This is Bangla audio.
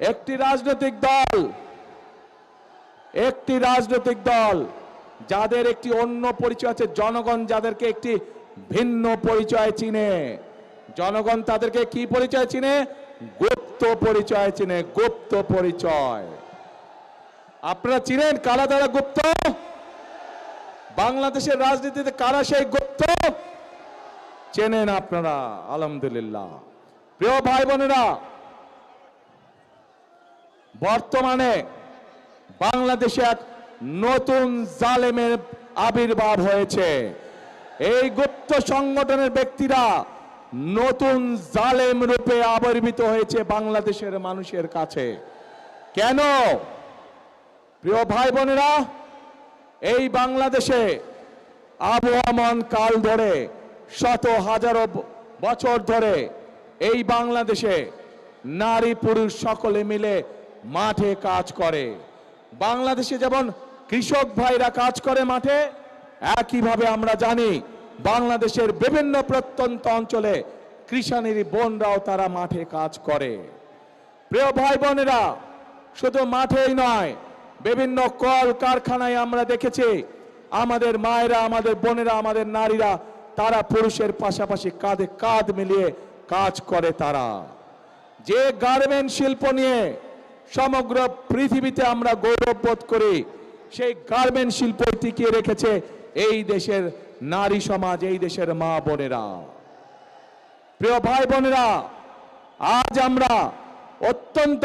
একটি রাজনৈতিক দল যাদের একটি অন্য পরিচয় আছে, জনগণ যাদেরকে একটি ভিন্ন পরিচয় চিনে। জনগণ তাদেরকে কি পরিচয় চিনে? গুপ্ত পরিচয় চিনে, গুপ্ত পরিচয়। আপনারা চিনেন কারা তারা গুপ্ত? বাংলাদেশের রাজনীতিতে কারা সেই গুপ্ত? চেনেন আপনারা, আলহামদুলিল্লাহ। প্রিয় ভাই বোনেরা, বর্তমানে বাংলাদেশে এক নতুন জালেমের আবির্ভাব হয়েছে। এই গুপ্ত সংগঠনের ব্যক্তিরা নতুন জালেম রূপে আবির্ভূত হয়েছে বাংলাদেশের মানুষের কাছে। কেন? প্রিয় ভাই বোনেরা, এই বাংলাদেশে আবহমান কাল ধরে, শত হাজারো বছর ধরে এই বাংলাদেশে নারী পুরুষ সকলে মিলে মাঠে কাজ করে। বাংলাদেশে যেমন কৃষক ভাইরা কাজ করে মাঠে, একইভাবে আমরা জানি বাংলাদেশের বিভিন্ন প্রত্যন্ত অঞ্চলে কৃষানির বোনরাও তারা মাঠে কাজ করে। প্রিয় ভাই বোনেরা, শুধু মাঠেই নয়, বিভিন্ন কল কারখানায় আমরা দেখেছি আমাদের মায়েরা, আমাদের বোনেরা, আমাদের নারীরা তারা পুরুষের পাশাপাশি কাঁধে কাঁধ মিলিয়ে কাজ করে। তারা যে গার্মেন্ট শিল্প নিয়ে সমগ্র পৃথিবীতে আমরা গৌরববোধ করি, সেই গার্মেন্ট শিল্প টিকিয়ে রেখেছে এই দেশের নারী সমাজ, এই দেশের মা বোনেরা। প্রিয় ভাই বোনেরা, আজ আমরা অত্যন্ত